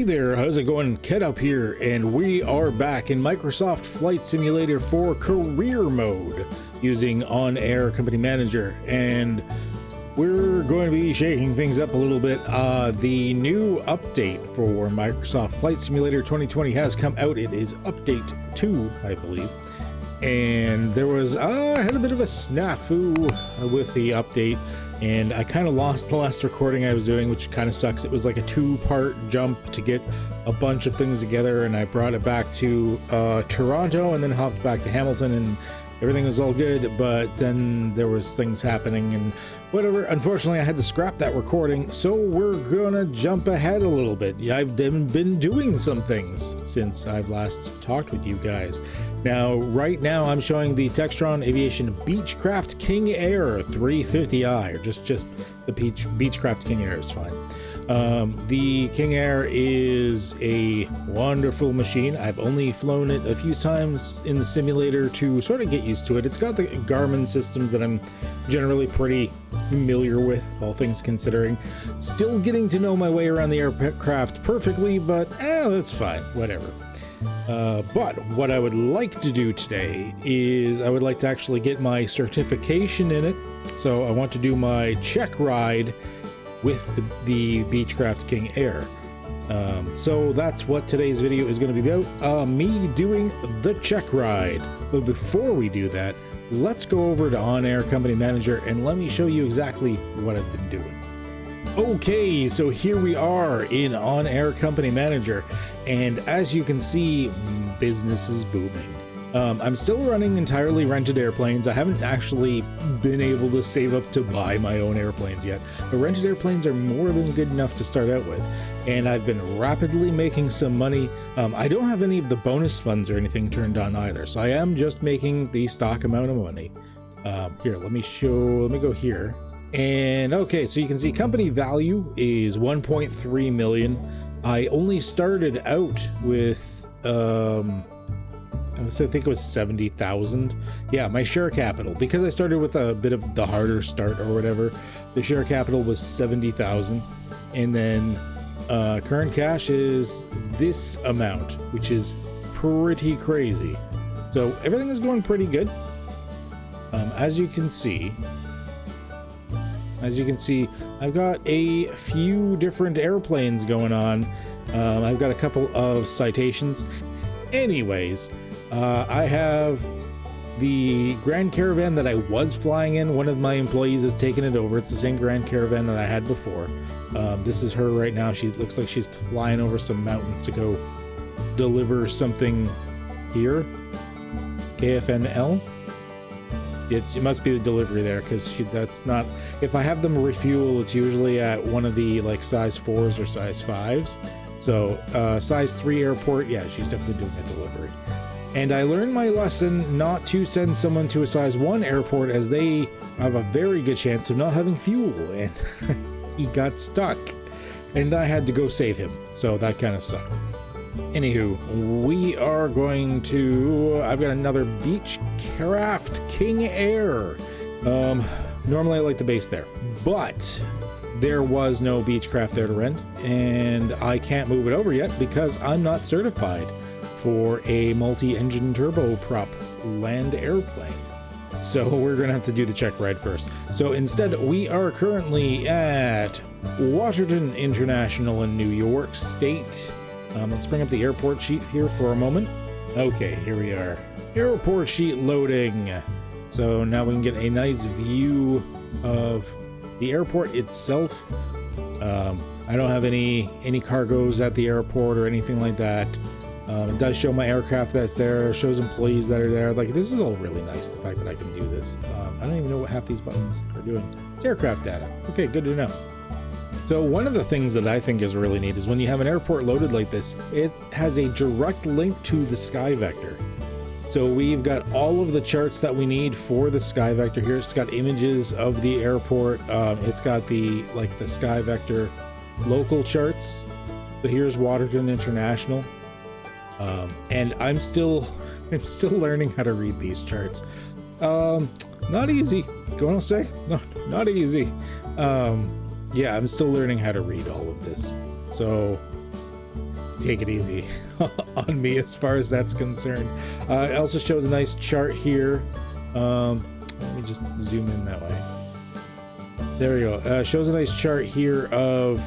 Hey there, how's it going? Ket up here, and we are back in Microsoft Flight Simulator for career mode using On Air Company Manager, and we're going to be shaking things up a little bit. The new update for Microsoft Flight Simulator 2020 has come out. It is update 2, I believe, and there was I had a bit of a snafu with the update, and I kind of lost the last recording I was doing, which kind of sucks. It was like a 2-part jump to get a bunch of things together, and I brought it back to Toronto and then hopped back to Hamilton, and everything was all good, but then there was things happening and whatever. Unfortunately, I had to scrap that recording, so we're gonna jump ahead a little bit. I've been doing some things since I've last talked with you guys. Now, right now, I'm showing the Textron Aviation Beachcraft King Air 350i, or just the Beachcraft King Air is fine. The King Air is a wonderful machine. I've only flown it a few times in the simulator to sort of get used to it. It's got the Garmin systems that I'm generally pretty familiar with, all things considering. Still getting to know my way around the aircraft perfectly, but that's fine, whatever. But what I would like to do today is I would like to actually get my certification in it. So I want to do my Checkride with the Beachcraft King Air. So that's what today's video is going to be about, me doing the Checkride. But before we do that, let's go over to On Air Company Manager and let me show you exactly what I've been doing. Okay, so here we are in On Air Company Manager, and as you can see, business is booming. I'm still running entirely rented airplanes. I haven't actually been able to save up to buy my own airplanes yet, but rented airplanes are more than good enough to start out with, and I've been rapidly making some money. I don't have any of the bonus funds or anything turned on either, so I am just making the stock amount of money. Here, let me go here. And okay, so you can see company value is 1.3 million. I only started out with I think it was 70,000. Yeah, my share capital, because I started with a bit of the harder start or whatever, the share capital was 70,000, and then current cash is this amount, which is pretty crazy. So everything is going pretty good. As you can see, I've got a few different airplanes going on. I've got a couple of citations. Anyways, I have the Grand Caravan that I was flying in. One of my employees has taken it over. It's the same Grand Caravan that I had before. This is her right now. She looks like she's flying over some mountains to go deliver something here. KFNL. It must be the delivery there, because that's not, if I have them refuel, it's usually at one of the like size 4s or size 5s. So size 3 airport, yeah, she's definitely doing a delivery. And I learned my lesson not to send someone to a size 1 airport, as they have a very good chance of not having fuel, and he got stuck and I had to go save him, so that kind of sucked. Anywho, we are going to, I've got another Beachcraft King Air. Normally I like the base there, but there was no Beechcraft there to rent, and I can't move it over yet because I'm not certified for a multi-engine turboprop land airplane. So we're gonna have to do the Checkride first. So instead, we are currently at Waterton International in New York State. Let's bring up the airport sheet here for a moment. Okay, here we are. Airport sheet loading. So now we can get a nice view of the airport itself. I don't have any cargoes at the airport or anything like that. It does show my aircraft that's there, it shows employees that are there. Like, this is all really nice, the fact that I can do this. I don't even know what half these buttons are doing. It's aircraft data. Okay, good to know. So one of the things that I think is really neat is when you have an airport loaded like this, it has a direct link to the sky vector. So we've got all of the charts that we need for the sky vector here. It's got images of the airport. It's got the sky vector local charts. So here's Waterton International. And I'm still learning how to read these charts. Not easy. Gonna say, no, not easy. Yeah, I'm still learning how to read all of this. So take it easy on me as far as that's concerned. It also shows a nice chart here. Let me just zoom in that way. There we go. Shows a nice chart here of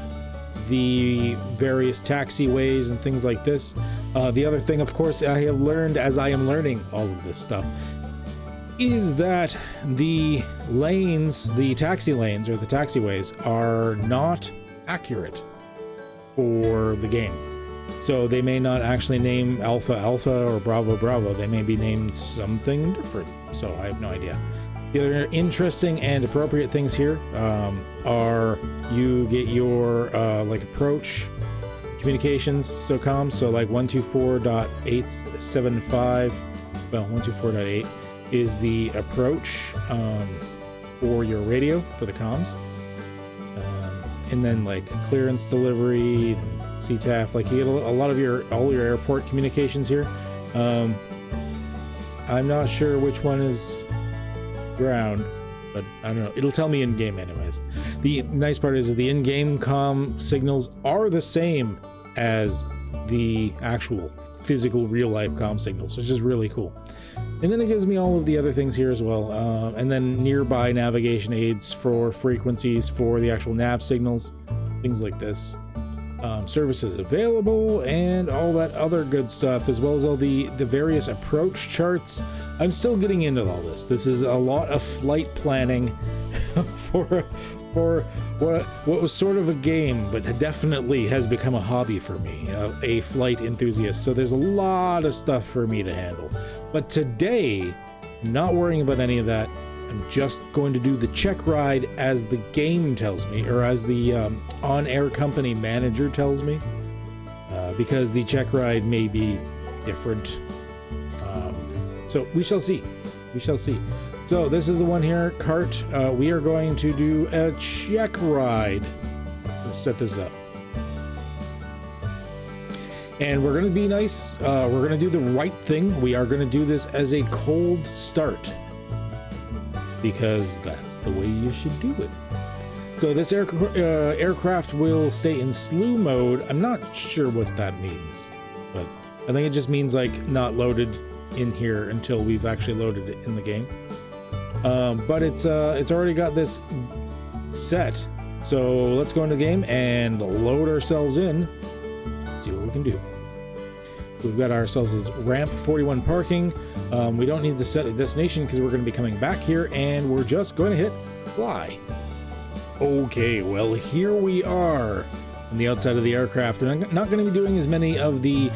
the various taxiways and things like this. The other thing, of course, I have learned as I am learning all of this stuff is that the lanes, the taxi lanes or the taxiways are not accurate for the game. So they may not actually name Alpha Alpha or Bravo Bravo. They may be named something different. So I have no idea. The other interesting and appropriate things here are you get your like approach communications, so comms. So like 124.875, well 124.8 is the approach for your radio for the comms, and then like clearance delivery and CTAF, like you get a lot of all your airport communications here. I'm not sure which one is ground, but I don't know, it'll tell me in game anyways. The nice part is that the in-game comm signals are the same as the actual physical real-life comm signals, which is really cool. And then it gives me all of the other things here as well, and then nearby navigation aids for frequencies for the actual nav signals, things like this. Services available and all that other good stuff, as well as all the various approach charts. I'm still getting into all this. This is a lot of flight planning for what was sort of a game, but definitely has become a hobby for me, a flight enthusiast. So there's a lot of stuff for me to handle. But today, I'm not worrying about any of that. I'm just going to do the Checkride as the game tells me, or as the on-air company manager tells me, because the Checkride may be different. So we shall see. We shall see. So this is the one here, cart. We are going to do a Checkride. Let's set this up. And we're going to be nice. We're going to do the right thing. We are going to do this as a cold start, because that's the way you should do it. So this aircraft will stay in slew mode. I'm not sure what that means, but I think it just means like not loaded in here until we've actually loaded it in the game. But it's already got this set. So let's go into the game and load ourselves in. See what we can do. We've got ourselves as ramp 41 parking. We don't need to set a destination because we're going to be coming back here, and we're just going to hit fly. Okay, well, here we are on the outside of the aircraft, and I'm not going to be doing as many of the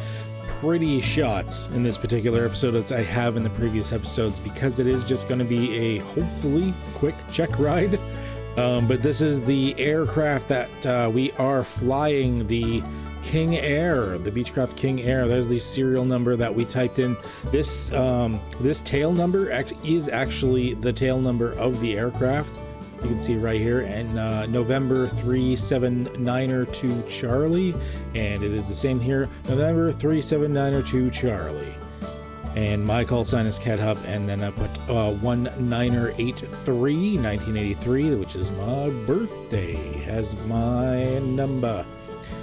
pretty shots in this particular episode as I have in the previous episodes, because it is just going to be a hopefully quick check ride. But this is the aircraft that we are flying, the King Air, the Beachcraft King Air. There's the serial number that we typed in. This tail number is actually the tail number of the aircraft. You can see right here, and November 379er2 Charlie, and it is the same here, November 379er2 Charlie. And my call sign is Cat Hub, and then I put 1983, 1983, which is my birthday, as my number.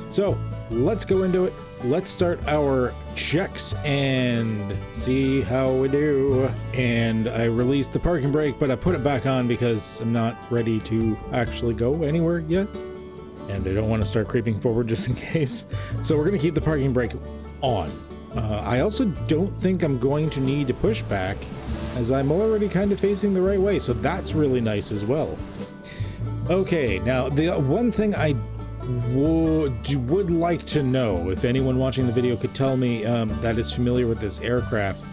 So let's go into it. Let's start our checks and see how we do. And I released the parking brake, but I put it back on because I'm not ready to actually go anywhere yet, and I don't want to start creeping forward just in case. So we're going to keep the parking brake on. I also don't think I'm going to need to push back, as I'm already kind of facing the right way, so that's really nice as well. Okay, now the one thing I would like to know, if anyone watching the video could tell me that is familiar with this aircraft.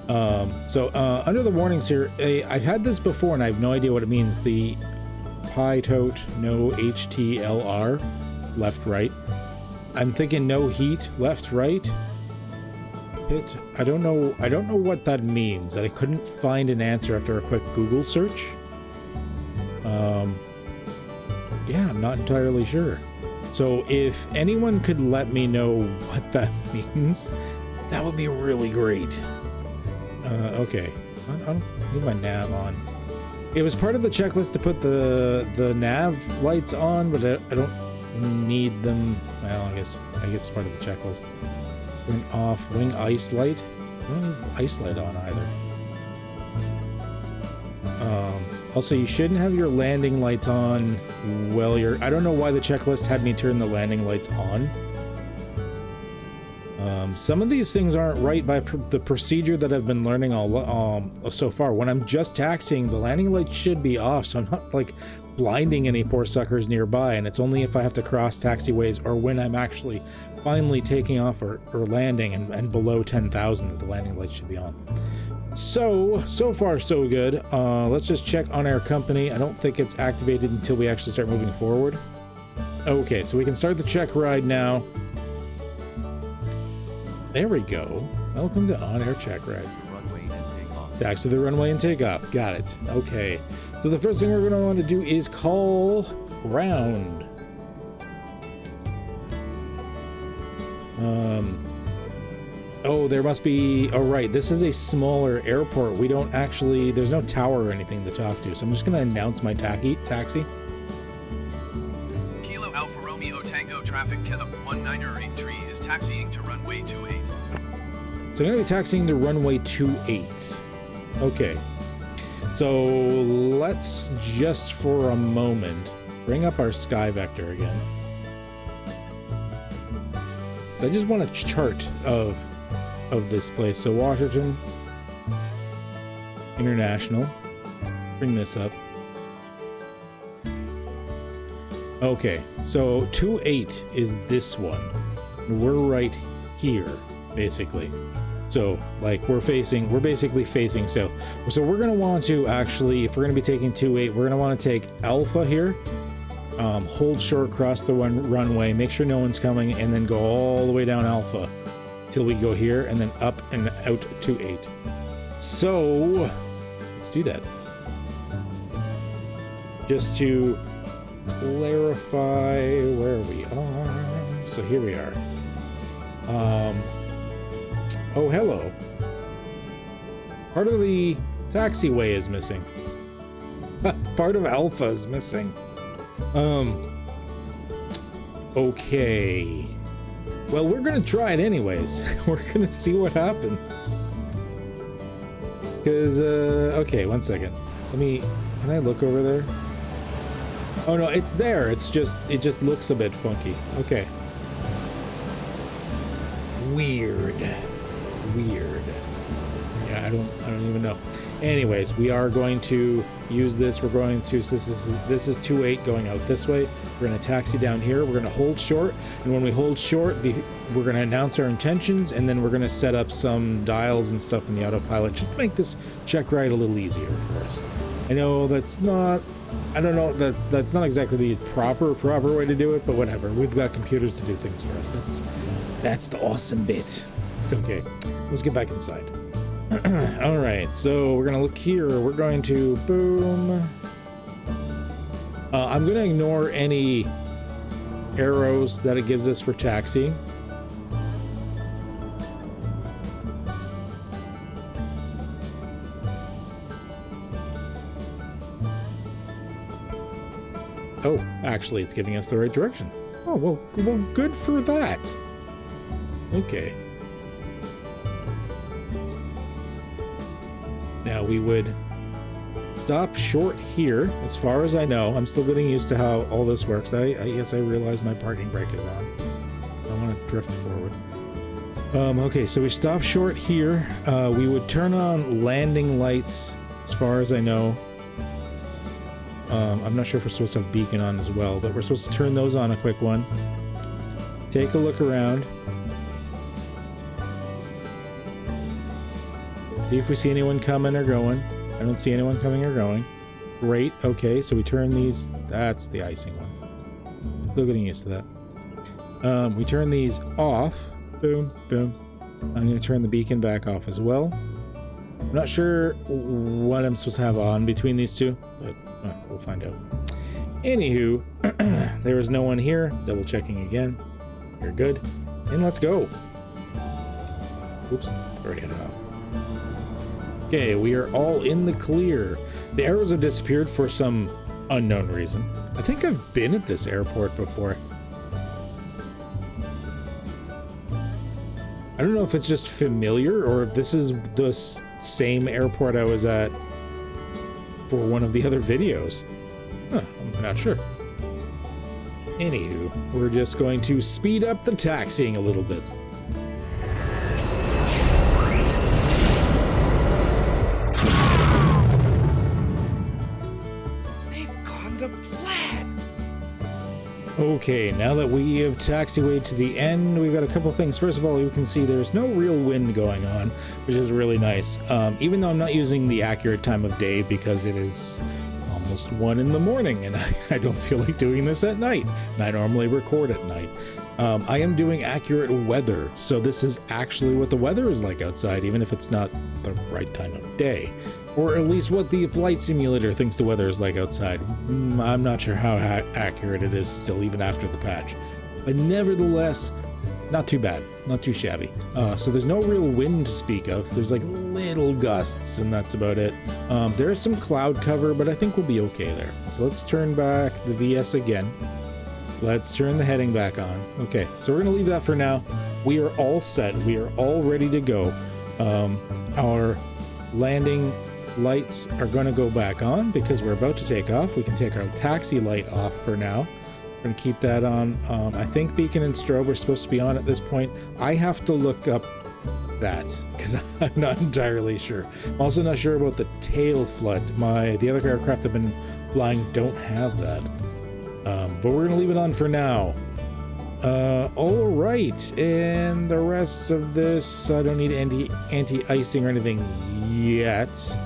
Under the warnings here, I've had this before and I have no idea what it means. The Pi Tote No HTLR, left right. I'm thinking no heat, left right. Hit. I don't know what that means. I couldn't find an answer after a quick Google search. Yeah, I'm not entirely sure. So if anyone could let me know what that means, that would be really great. Okay, I'll leave my nav on. It was part of the checklist to put the nav lights on, but I don't need them. Well, I guess it's part of the checklist. Turn off wing ice light. I don't need ice light on either. Also, you shouldn't have your landing lights on while you're... I don't know why the checklist had me turn the landing lights on. Some of these things aren't right by the procedure that I've been learning so far. When I'm just taxiing, the landing light should be off, so I'm not like blinding any poor suckers nearby, and it's only if I have to cross taxiways or when I'm actually finally taking off or landing and below 10,000 that the landing light should be on. So far so good. Let's just check on our company. I don't think it's activated until we actually start moving forward. Okay, so we can start the check ride now. There we go. Welcome to on-air check ride. Taxi to the runway and take off. Got it. Okay. So the first thing we're going to want to do is call ground. Oh, there must be... Oh, right. This is a smaller airport. We don't actually... There's no tower or anything to talk to. So I'm just going to announce my taxi. Kilo Alpha Romeo Tango traffic Kilo 1983 is taxiing to runway 28. So I'm going to be taxiing to runway 28. Okay. So let's just for a moment bring up our sky vector again. So I just want a chart of this place. So Washington International. Bring this up. Okay, so 28 is this one. We're right here, basically. So, like, we're basically facing south. So we're gonna want to actually, if we're gonna be taking 28, we're gonna want to take Alpha here, hold short, cross the runway, make sure no one's coming, and then go all the way down Alpha till we go here, and then up and out 28. So let's do that. Just to clarify where we are. So here we are. Oh, hello. Part of the taxiway is missing. Part of Alpha is missing. Okay. Well, we're gonna try it anyways. We're gonna see what happens. Because, okay, one second. Can I look over there? Oh no, it's there. It just looks a bit funky. Okay. Weird. Yeah, I don't even know. Anyways, we are going to use this. We're going to, so this is 28 going out this way. We're going to taxi down here. We're going to hold short, and when we hold short, we're going to announce our intentions, and then we're going to set up some dials and stuff in the autopilot just to make this check ride a little easier for us. I know that's not, I don't know, that's not exactly the proper way to do it, but whatever. We've got computers to do things for us. That's the awesome bit. Okay, let's get back inside. All right, so we're gonna look here. We're going to boom. I'm gonna ignore any arrows that it gives us for taxi. Oh, actually, it's giving us the right direction. Oh, well, good for that. Okay. Now we would stop short here, as far as I know. I'm still getting used to how all this works. I guess I realize my parking brake is on. I want to drift forward. Okay, so we stop short here. We would turn on landing lights, as far as I know. I'm not sure if we're supposed to have beacon on as well, but we're supposed to turn those on a quick one. Take a look around. See if we see anyone coming or going. I don't see anyone coming or going. Great. Okay, so we turn these. That's the icing one. Still getting used to that. We turn these off. Boom, boom. I'm going to turn the beacon back off as well. I'm not sure what I'm supposed to have on between these two, but we'll find out. Anywho, there is no one here. Double checking again. You're good. And let's go. Oops, already had it off. Okay, we are all in the clear. The arrows have disappeared for some unknown reason. I think I've been at this airport before. I don't know if it's just familiar or if this is the same airport I was at for one of the other videos. Huh, I'm not sure. Anywho, we're just going to speed up the taxiing a little bit. Okay, now that we have taxiwayed to the end, we've got a couple things. First of all, you can see there's no real wind going on, which is really nice. Even though I'm not using the accurate time of day because it is almost 1 in the morning and I don't feel like doing this at night. And I normally record at night. I am doing accurate weather, so this is actually what the weather is like outside, even if it's not the right time of day. Or at least what the flight simulator thinks the weather is like outside. I'm not sure how accurate it is still, even after the patch. But nevertheless, not too bad, not too shabby. So there's no real wind to speak of. There's like little gusts, and that's about it. There is some cloud cover, but I think we'll be okay there. So let's turn back the VS again. Let's turn the heading back on. Okay, so we're gonna leave that for now. We are all set. We are all ready to go. Our landing lights are going to go back on because we're about to take off. We can take our taxi light off for now. We're going to keep that on. I think beacon and strobe are supposed to be on at this point. I have to look up that because I'm not entirely sure. I'm also not sure about the tail flood. The other aircraft I've been flying don't have that. But we're going to leave it on for now. All right, and the rest of this, I don't need anti-icing or anything yet.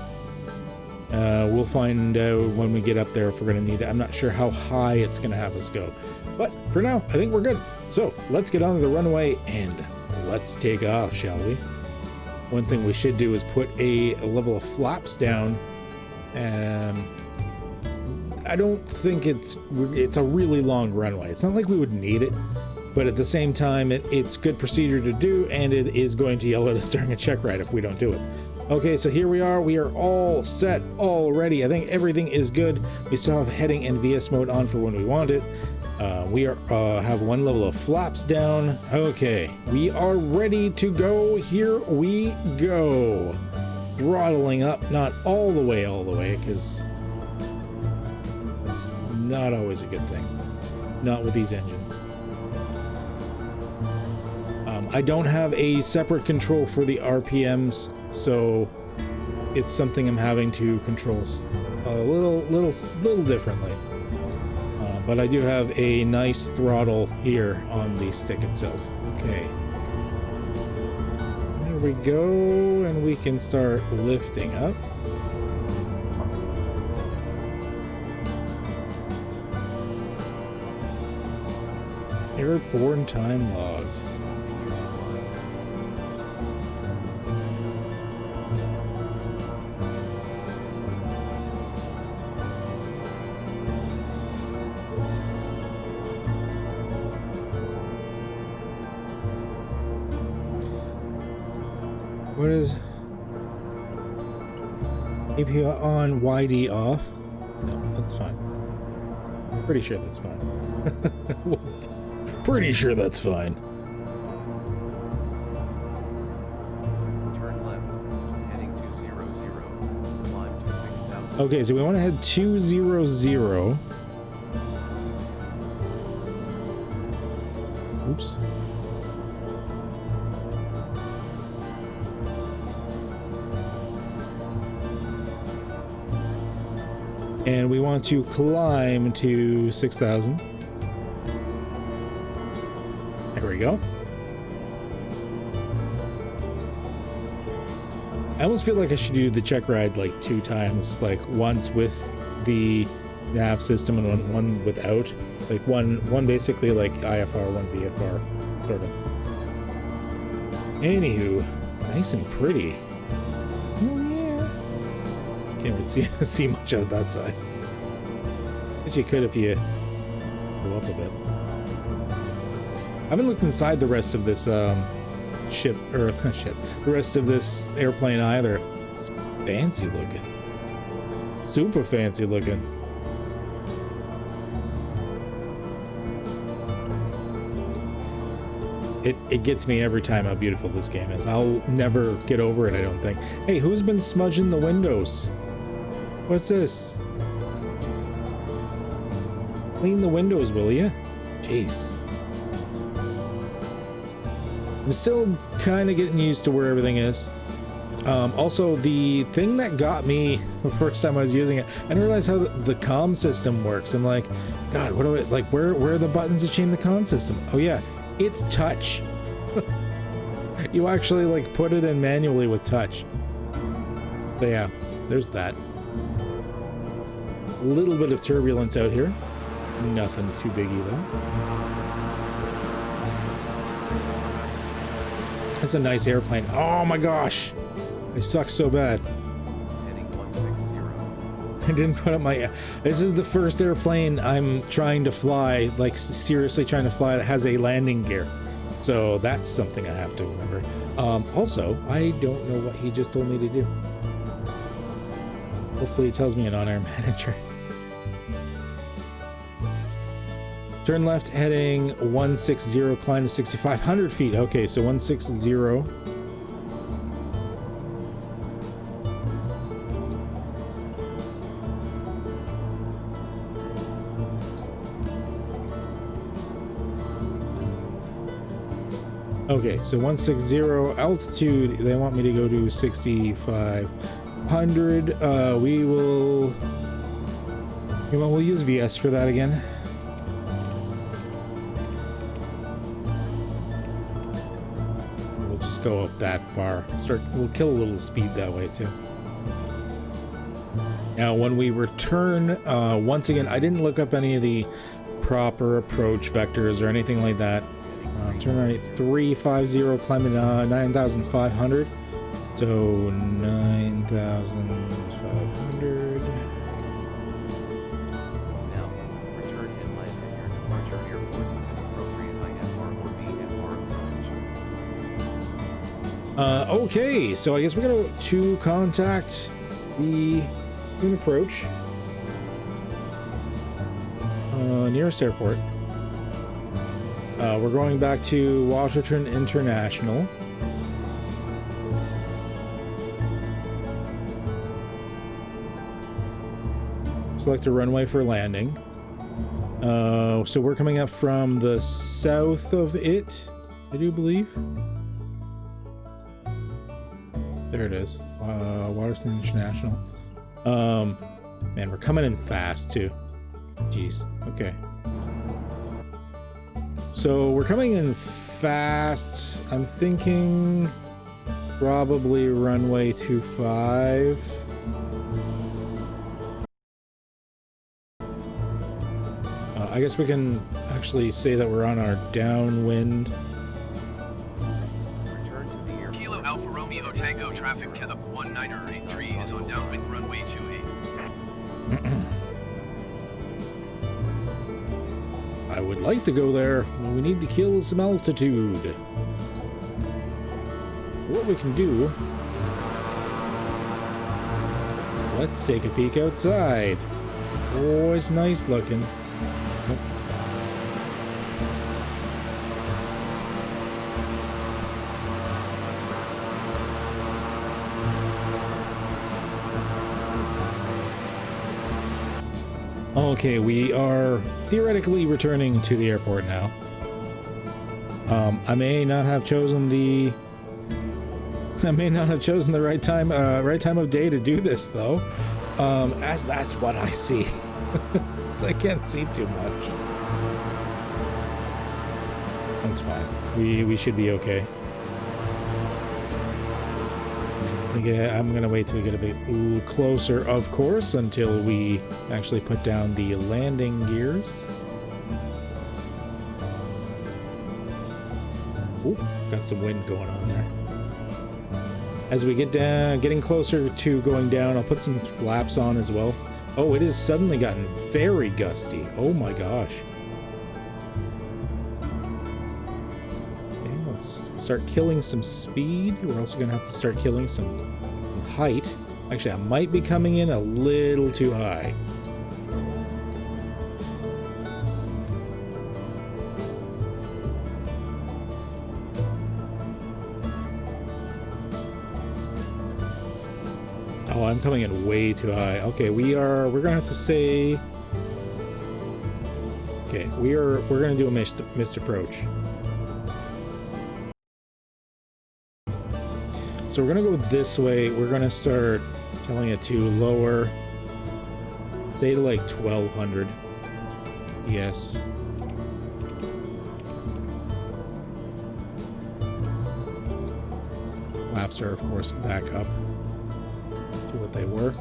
We'll find out when we get up there if we're going to need it. I'm not sure how high it's going to have us go. But for now, I think we're good. So let's get onto the runway and let's take off, shall we? One thing we should do is put a level of flaps down. I don't think it's a really long runway. It's not like we would need it, but at the same time, it's good procedure to do, and it is going to yell at us during a check ride if we don't do it. Okay, so here we are. We are all set already. I think everything is good. We still have heading and VS mode on for when we want it. We have one level of flaps down. Okay, we are ready to go. Here we go. Throttling up, not all the way, because it's not always a good thing. Not with these engines. I don't have a separate control for the RPMs, so it's something I'm having to control a little differently. But I do have a nice throttle here on the stick itself. Okay. There we go, and we can start lifting up. Airborne time logged. What is API on, YD off? No, that's fine. Pretty sure that's fine. Pretty sure that's fine. Turn left, heading 200, climb to 6,000. Okay, so we want to head 200. Oops. And we want to climb to 6,000. There we go. I almost feel like I should do the check ride like 2 times, like once with the nav system and one without. Like one basically like IFR, one VFR, sort of. Anywho, nice and pretty. Can't even see much out that side. Guess you could if you go up a bit. I haven't looked inside the rest of this the rest of this airplane either. It's fancy looking. Super fancy looking. it gets me every time how beautiful this game is. I'll never get over it, I don't think. Hey, who's been smudging the windows? What's this? Clean the windows, will ya? Jeez. I'm still kind of getting used to where everything is. Also, the thing that got me the first time I was using it, I didn't realize how the comm system works. I'm like, God, what do I, like, where are the buttons to change the comm system? Oh yeah, it's touch. You actually like put it in manually with touch. But yeah, there's that. A little bit of turbulence out here. Nothing too biggie though. It's a nice airplane. Oh my gosh. I suck so bad. Heading 160. I didn't put up my... This is the first airplane I'm trying to fly, like seriously trying to fly, that has a landing gear. So that's something I have to remember. Also, I don't know what he just told me to do. Hopefully it tells me an on-air manager. Turn left heading 160, climb to 6,500 feet. Okay, so 160. Okay, so 160 altitude, they want me to go to 6,500. We'll use VS for that again. We'll just go up that far. We'll kill a little speed that way too. Now, when we return, once again, I didn't look up any of the proper approach vectors or anything like that. Turn right 350, climbing 9,500. So 9,500. Now, return and land at your departure airport with appropriate IFR or VFR approach. Okay, so I guess we're gonna to contact the Moon approach. Nearest airport. We're going back to Washington International. Select a runway for landing. So we're coming up from the south of it, I do believe. There it is. Washington International. Man, we're coming in fast too. Jeez. Okay. So we're coming in fast. I'm thinking probably runway 25. I guess we can actually say that we're on our downwind. Return to the air. Kilo Alpha Romeo Tango traffic Kenneth 1983 is on downwind runway 28. I would like to go there, but we need to kill some altitude. What we can do, let's take a peek outside. Oh, it's nice looking. Okay, we are theoretically returning to the airport now. I may not have chosen the right time of day to do this though, as that's what I see. So I can't see too much. That's fine. We should be okay. Yeah, I'm gonna wait till we get a bit closer, of course, until we actually put down the landing gears. Ooh, got some wind going on there. As we get down, getting closer to going down, I'll put some flaps on as well. Oh, it has suddenly gotten very gusty. Oh my gosh. Okay, let's start killing some speed. We're also gonna have to start killing some height. Actually, I might be coming in a little too high. Oh, I'm coming in way too high. Okay, we're gonna have to say, okay, we're gonna do a missed approach. So we're gonna go this way. We're gonna start telling it to lower, say to like 1200. Yes. Flaps are of course back up to what they were.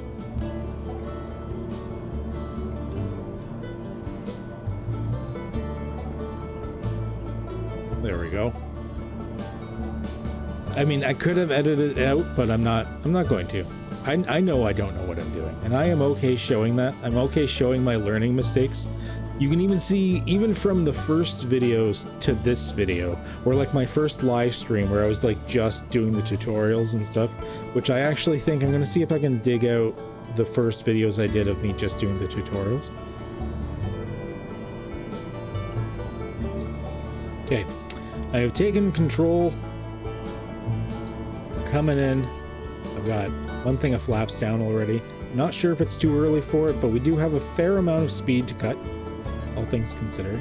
There we go. I mean, I could have edited it out, but I'm not going to. I know I don't know what I'm doing, and I am okay showing that. I'm okay showing my learning mistakes. You can even see, even from the first videos to this video, or like my first live stream where I was like just doing the tutorials and stuff, which I actually think I'm going to see if I can dig out the first videos I did of me just doing the tutorials. Okay, I have taken control. Coming in. I've got one thing of flaps down already. Not sure if it's too early for it, but we do have a fair amount of speed to cut, all things considered.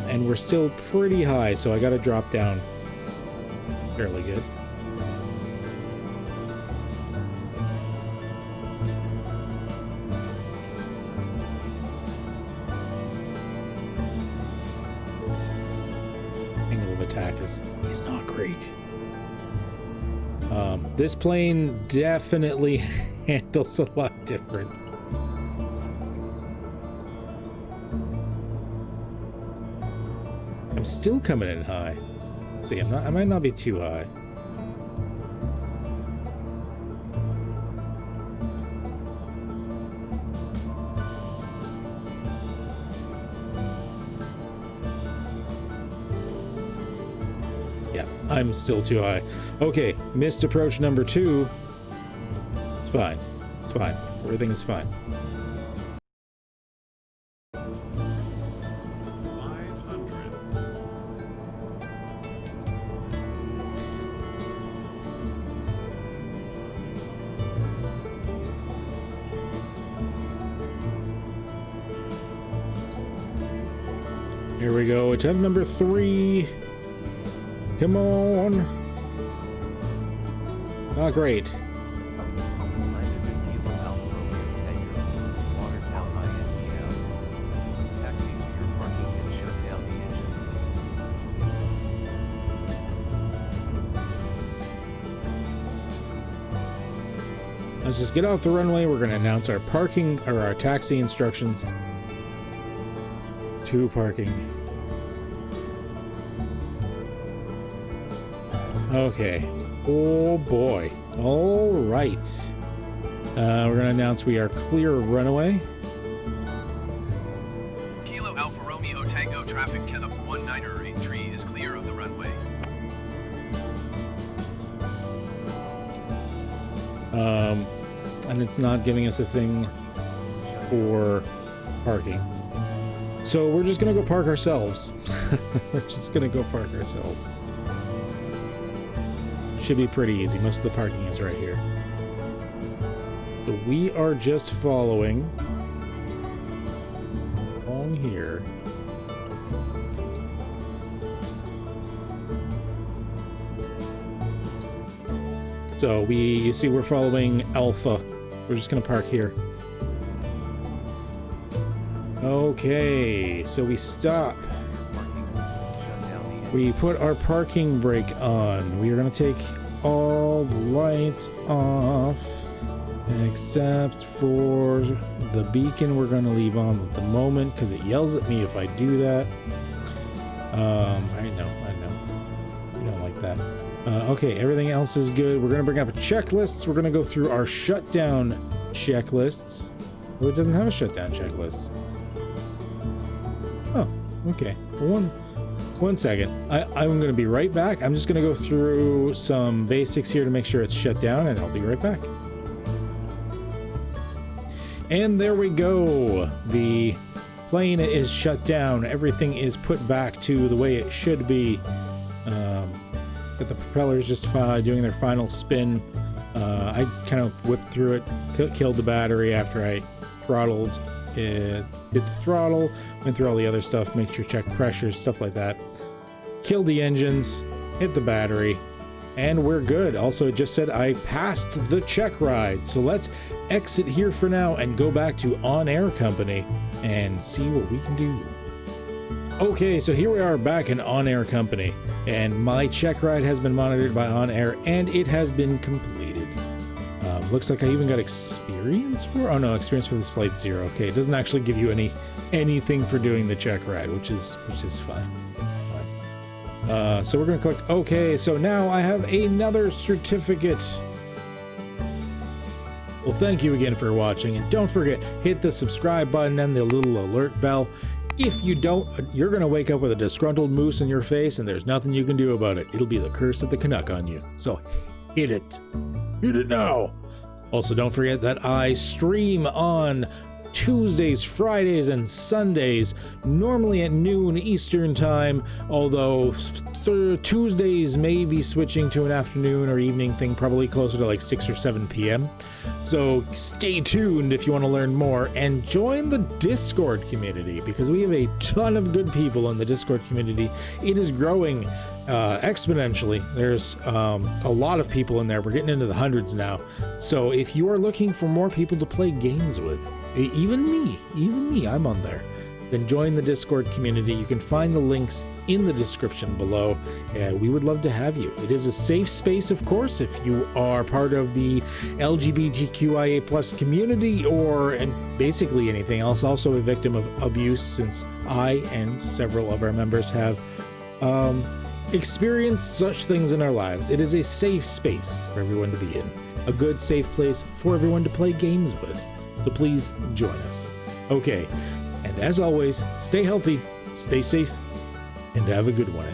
And we're still pretty high, so I gotta drop down fairly good. Angle of attack is not great. This plane definitely handles a lot different. I'm still coming in high. See, I might not be too high. Yeah, I'm still too high. Okay, missed approach number 2. It's fine. It's fine. Everything is fine. Here we go. Attempt number 3. Come on. Not great. Let's just get off the runway. We're going to announce our parking or our taxi instructions. To parking. Okay. Oh boy. All right. We're going to announce we are clear of runway. Kilo Alpha Romeo Tango traffic Kenneth 1983 is clear of the runway. And it's not giving us a thing for parking. So we're just going to go park ourselves. We're just going to go park ourselves. Should be pretty easy. Most of the parking is right here. So we are just following along here. So you see we're following Alpha. We're just gonna park here. Okay, so we stop. We put our parking brake on. We are going to take all the lights off, except for the beacon we're going to leave on at the moment because it yells at me if I do that. I know. You don't like that. Okay, everything else is good. We're going to bring up checklists. We're going to go through our shutdown checklists. Oh, it doesn't have a shutdown checklist. Oh, okay. One second. I'm going to be right back. I'm just going to go through some basics here to make sure it's shut down, and I'll be right back. And there we go. The plane is shut down. Everything is put back to the way it should be. Got the propellers just doing their final spin. I kind of whipped through it, killed the battery after I throttled it, hit the throttle, went through all the other stuff, make sure check pressures, stuff like that. Killed the engines, hit the battery, and we're good. Also, it just said I passed the Checkride. So let's exit here for now and go back to On Air Company and see what we can do. Okay, so here we are back in On Air Company, and my Checkride has been monitored by On Air, and it has been completed. Looks like I even got experience for, oh no, experience for this flight 0. Okay, it doesn't actually give you anything for doing the Checkride, which is fine. So we're gonna click OK. So now I have another certificate. Well, thank you again for watching, and don't forget, hit the subscribe button and the little alert bell. If you don't, you're gonna wake up with a disgruntled moose in your face, and there's nothing you can do about it. It'll be the curse of the Canuck on you. So hit it. Hit it now. Also, don't forget that I stream on Tuesdays, Fridays, and Sundays, normally at noon Eastern time, although Tuesdays may be switching to an afternoon or evening thing, probably closer to like 6 or 7 p.m. So stay tuned if you want to learn more, and join the Discord community, because we have a ton of good people in the Discord community. It is growing exponentially. There's a lot of people in there. We're getting into the hundreds now. So if you are looking for more people to play games with, even me, I'm on there, then join the Discord community. You can find the links in the description below. We would love to have you. It is a safe space, of course, if you are part of the LGBTQIA+ community, or and basically anything else. Also a victim of abuse, since I and several of our members have experienced such things in our lives. It is a safe space for everyone to be in. A good, safe place for everyone to play games with. So please join us. Okay, and as always, stay healthy, stay safe, and have a good one.